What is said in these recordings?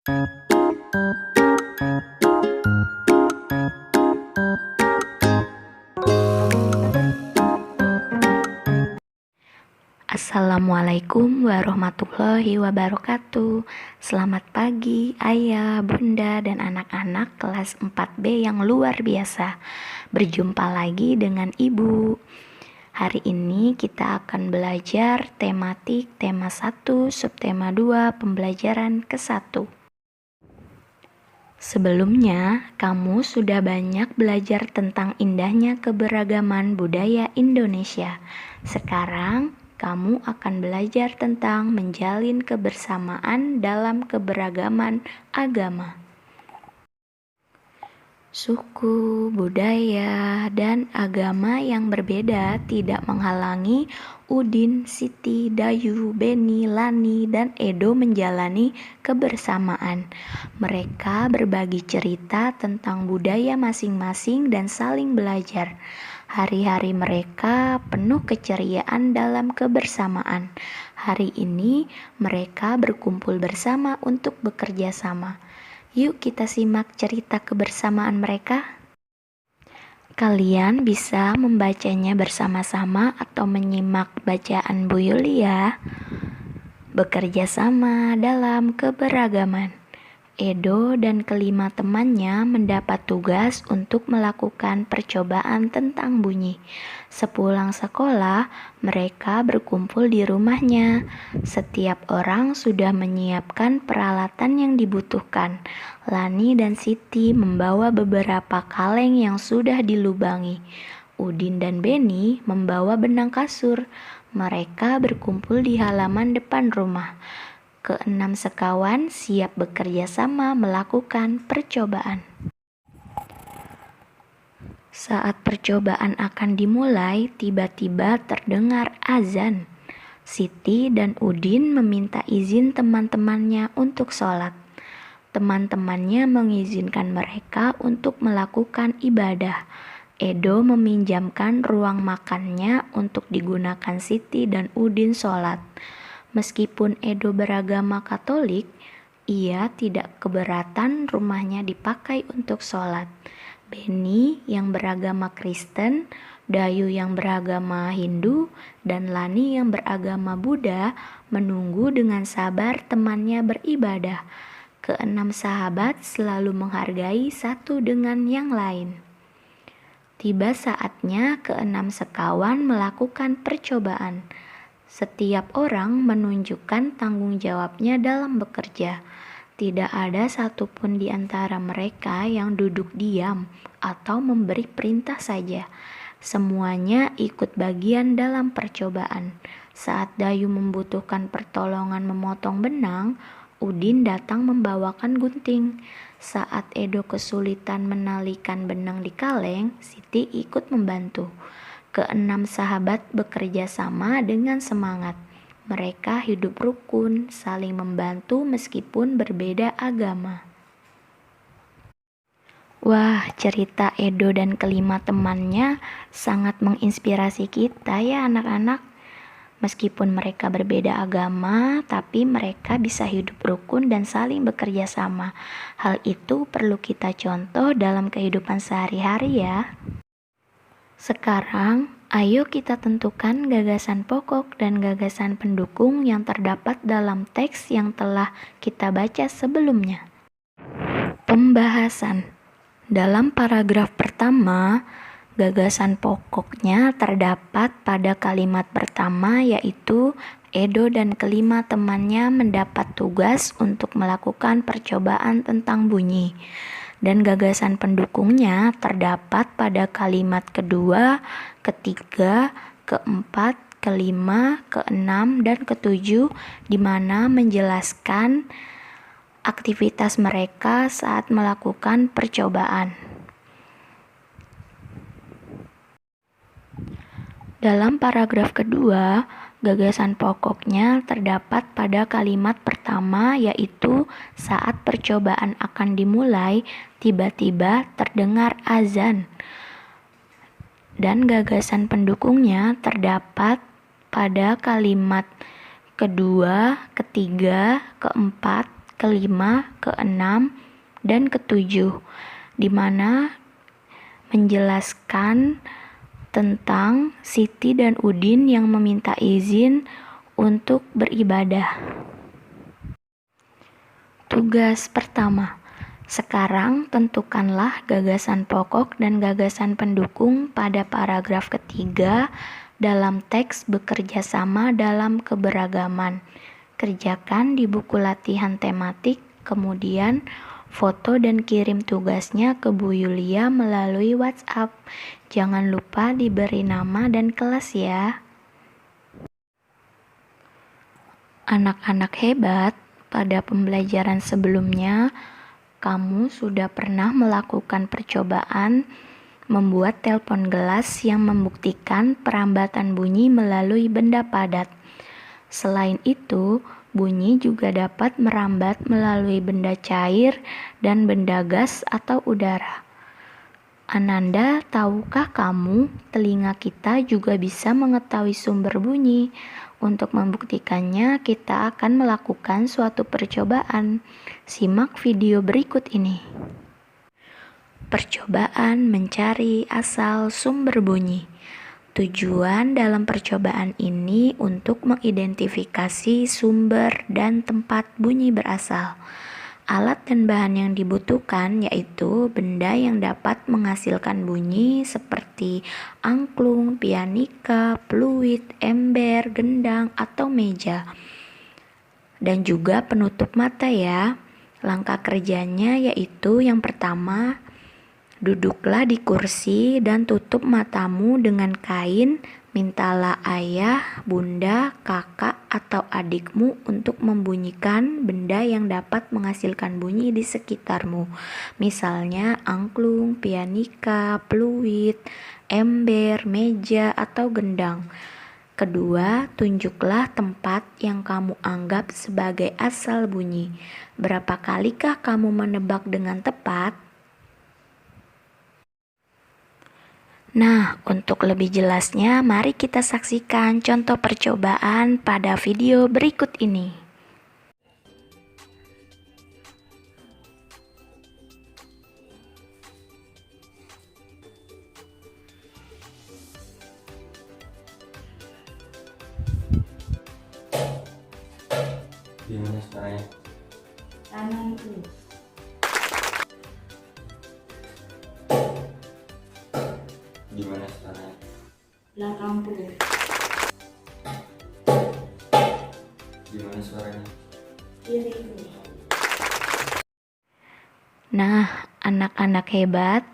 Assalamualaikum warahmatullahi wabarakatuh. Selamat pagi ayah, bunda, dan anak-anak kelas 4B yang luar biasa. Berjumpa lagi dengan ibu. Hari ini kita akan belajar tematik tema 1, subtema 2, pembelajaran ke-1. Sebelumnya, kamu sudah banyak belajar tentang indahnya keberagaman budaya Indonesia. Sekarang, kamu akan belajar tentang menjalin kebersamaan dalam keberagaman agama. Suku, budaya, dan agama yang berbeda tidak menghalangi Udin, Siti, Dayu, Beni, Lani, dan Edo menjalani kebersamaan. Mereka berbagi cerita tentang budaya masing-masing dan saling belajar. Hari-hari mereka penuh keceriaan dalam kebersamaan. Hari ini mereka berkumpul bersama untuk bekerja sama. Yuk kita simak cerita kebersamaan mereka. Kalian bisa membacanya bersama-sama atau menyimak bacaan Bu Yuli ya. Bekerja sama dalam keberagaman. Edo dan kelima temannya mendapat tugas untuk melakukan percobaan tentang bunyi. Sepulang sekolah, mereka berkumpul di rumahnya. Setiap orang sudah menyiapkan peralatan yang dibutuhkan. Lani dan Siti membawa beberapa kaleng yang sudah dilubangi. Udin dan Beni membawa benang kasur. Mereka berkumpul di halaman depan rumah. Keenam sekawan siap bekerja sama melakukan percobaan. Saat percobaan akan dimulai, tiba-tiba terdengar azan. Siti dan Udin meminta izin teman-temannya untuk sholat. Teman-temannya mengizinkan mereka untuk melakukan ibadah. Edo meminjamkan ruang makannya untuk digunakan Siti dan Udin sholat. Meskipun Edo beragama Katolik, ia tidak keberatan rumahnya dipakai untuk sholat. Beni yang beragama Kristen, Dayu yang beragama Hindu, dan Lani yang beragama Buddha menunggu dengan sabar temannya beribadah. Keenam sahabat selalu menghargai satu dengan yang lain. Tiba saatnya keenam sekawan melakukan percobaan. Setiap orang menunjukkan tanggung jawabnya dalam bekerja. Tidak ada satupun di antara mereka yang duduk diam atau memberi perintah saja. Semuanya ikut bagian dalam percobaan. Saat Dayu membutuhkan pertolongan memotong benang, Udin datang membawakan gunting. Saat Edo kesulitan menalikan benang di kaleng, Siti ikut membantu. Keenam sahabat bekerja sama dengan semangat. Mereka hidup rukun, saling membantu meskipun berbeda agama. Wah, cerita Edo dan kelima temannya sangat menginspirasi kita ya anak-anak. Meskipun mereka berbeda agama, tapi mereka bisa hidup rukun dan saling bekerja sama. Hal itu perlu kita contoh dalam kehidupan sehari-hari ya. Sekarang, ayo kita tentukan gagasan pokok dan gagasan pendukung yang terdapat dalam teks yang telah kita baca sebelumnya. Pembahasan. Dalam paragraf pertama, gagasan pokoknya terdapat pada kalimat pertama yaitu Edo dan kelima temannya mendapat tugas untuk melakukan percobaan tentang bunyi. Dan gagasan pendukungnya terdapat pada kalimat kedua, ketiga, keempat, kelima, keenam, dan ketujuh, di mana menjelaskan aktivitas mereka saat melakukan percobaan. Dalam paragraf kedua, gagasan pokoknya terdapat pada kalimat pertama yaitu saat percobaan akan dimulai, tiba-tiba terdengar azan. Dan gagasan pendukungnya terdapat pada kalimat kedua, ketiga, keempat, kelima, keenam, dan ketujuh, di mana menjelaskan tentang Siti dan Udin yang meminta izin untuk beribadah. Tugas pertama. Sekarang tentukanlah gagasan pokok dan gagasan pendukung pada paragraf ketiga dalam teks bekerja sama dalam keberagaman. Kerjakan di buku latihan tematik, kemudian foto dan kirim tugasnya ke Bu Yulia melalui WhatsApp. Jangan lupa diberi nama dan kelas ya. Anak-anak hebat, pada pembelajaran sebelumnya, kamu sudah pernah melakukan percobaan membuat telepon gelas yang membuktikan perambatan bunyi melalui benda padat. Selain itu, bunyi juga dapat merambat melalui benda cair dan benda gas atau udara. Ananda, tahukah kamu, telinga kita juga bisa mengetahui sumber bunyi? Untuk membuktikannya, kita akan melakukan suatu percobaan. Simak video berikut ini. Percobaan mencari asal sumber bunyi. Tujuan dalam percobaan ini untuk mengidentifikasi sumber dan tempat bunyi berasal. Alat dan bahan yang dibutuhkan yaitu benda yang dapat menghasilkan bunyi seperti angklung, pianika, fluit, ember, gendang, atau meja. Dan juga penutup mata ya. Langkah kerjanya yaitu yang pertama, duduklah di kursi dan tutup matamu dengan kain. Mintalah ayah, bunda, kakak, atau adikmu untuk membunyikan benda yang dapat menghasilkan bunyi di sekitarmu. Misalnya angklung, pianika, fluit, ember, meja, atau gendang. Kedua, tunjuklah tempat yang kamu anggap sebagai asal bunyi. Berapa kalikah kamu menebak dengan tepat? Nah, untuk lebih jelasnya, mari kita saksikan contoh percobaan pada video berikut ini. Gimana suaranya? Kanan itu. Gimana suaranya? 80. Gimana suaranya? Kiri itu. Nah, anak-anak hebat,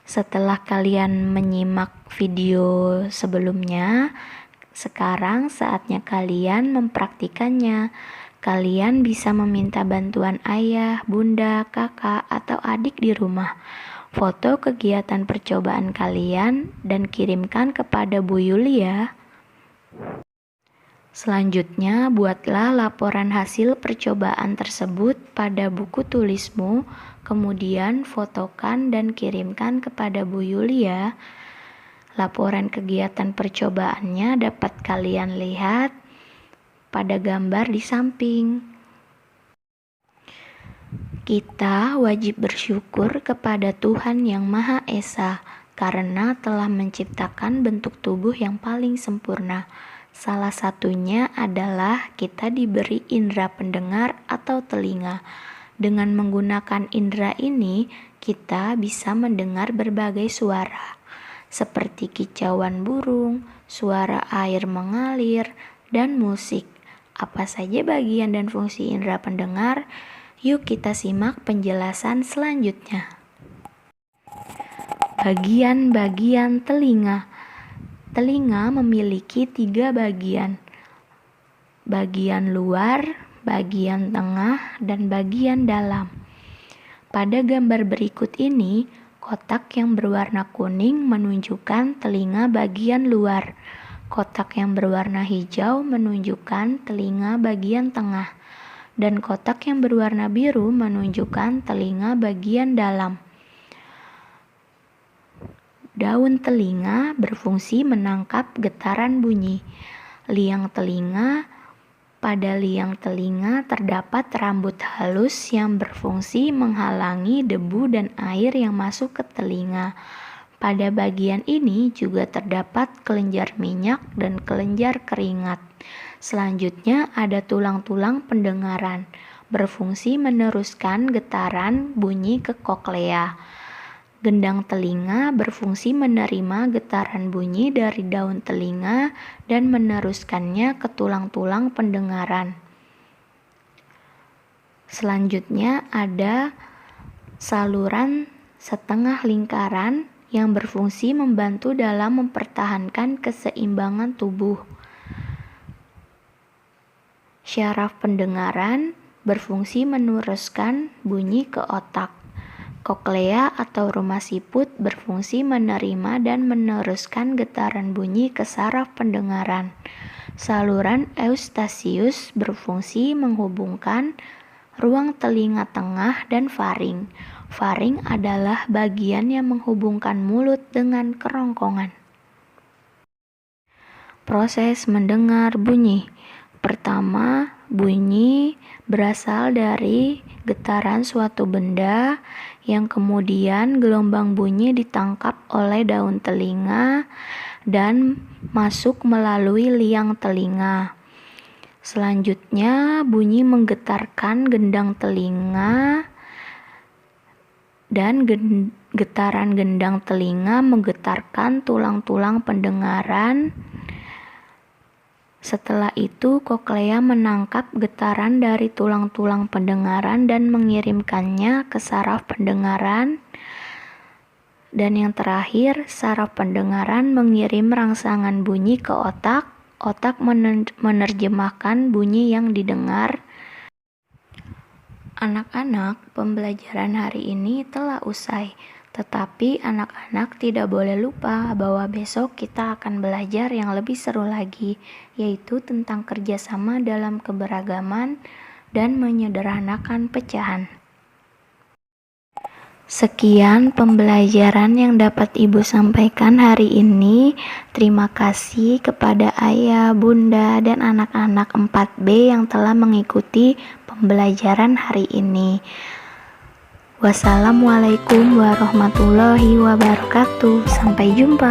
setelah kalian menyimak video sebelumnya, sekarang saatnya kalian mempraktikannya. Kalian bisa meminta bantuan ayah, bunda, kakak, atau adik di rumah. Foto kegiatan percobaan kalian dan kirimkan kepada Bu Yulia. Selanjutnya, buatlah laporan hasil percobaan tersebut pada buku tulismu, kemudian fotokan dan kirimkan kepada Bu Yulia. Laporan kegiatan percobaannya dapat kalian lihat pada gambar di samping. Kita wajib bersyukur kepada Tuhan Yang Maha Esa karena telah menciptakan bentuk tubuh yang paling sempurna. Salah satunya adalah kita diberi indera pendengar atau telinga. Dengan menggunakan indera ini, kita bisa mendengar berbagai suara, seperti kicauan burung, suara air mengalir, dan musik. Apa saja bagian dan fungsi indera pendengar? Yuk kita simak penjelasan selanjutnya. Bagian-bagian telinga. Telinga memiliki 3 bagian. Bagian luar, bagian tengah, dan bagian dalam. Pada gambar berikut ini, kotak yang berwarna kuning menunjukkan telinga bagian luar. Kotak yang berwarna hijau menunjukkan telinga bagian tengah. Dan kotak yang berwarna biru menunjukkan telinga bagian dalam. Daun telinga berfungsi menangkap getaran bunyi. Liang telinga Pada liang telinga terdapat rambut halus yang berfungsi menghalangi debu dan air yang masuk ke telinga. Pada bagian ini juga terdapat kelenjar minyak dan kelenjar keringat. Selanjutnya ada tulang-tulang pendengaran, berfungsi meneruskan getaran bunyi ke koklea. Gendang telinga berfungsi menerima getaran bunyi dari daun telinga dan meneruskannya ke tulang-tulang pendengaran. Selanjutnya ada saluran setengah lingkaran yang berfungsi membantu dalam mempertahankan keseimbangan tubuh. Syaraf pendengaran berfungsi meneruskan bunyi ke otak. Koklea atau rumah siput berfungsi menerima dan meneruskan getaran bunyi ke saraf pendengaran. Saluran eustasius berfungsi menghubungkan ruang telinga tengah dan faring. Faring adalah bagian yang menghubungkan mulut dengan kerongkongan. Proses mendengar bunyi. Pertama, bunyi berasal dari getaran suatu benda yang kemudian gelombang bunyi ditangkap oleh daun telinga dan masuk melalui liang telinga. Selanjutnya, bunyi menggetarkan gendang telinga dan getaran gendang telinga menggetarkan tulang-tulang pendengaran. Setelah itu, koklea menangkap getaran dari tulang-tulang pendengaran dan mengirimkannya ke saraf pendengaran. Dan yang terakhir, saraf pendengaran mengirim rangsangan bunyi ke otak. Otak menerjemahkan bunyi yang didengar. Anak-anak, pembelajaran hari ini telah usai. Tetapi anak-anak tidak boleh lupa bahwa besok kita akan belajar yang lebih seru lagi, yaitu tentang kerjasama dalam keberagaman dan menyederhanakan pecahan. Sekian pembelajaran yang dapat Ibu sampaikan hari ini. Terima kasih kepada ayah, bunda, dan anak-anak 4B yang telah mengikuti pembelajaran hari ini. Wassalamualaikum warahmatullahi wabarakatuh. Sampai jumpa.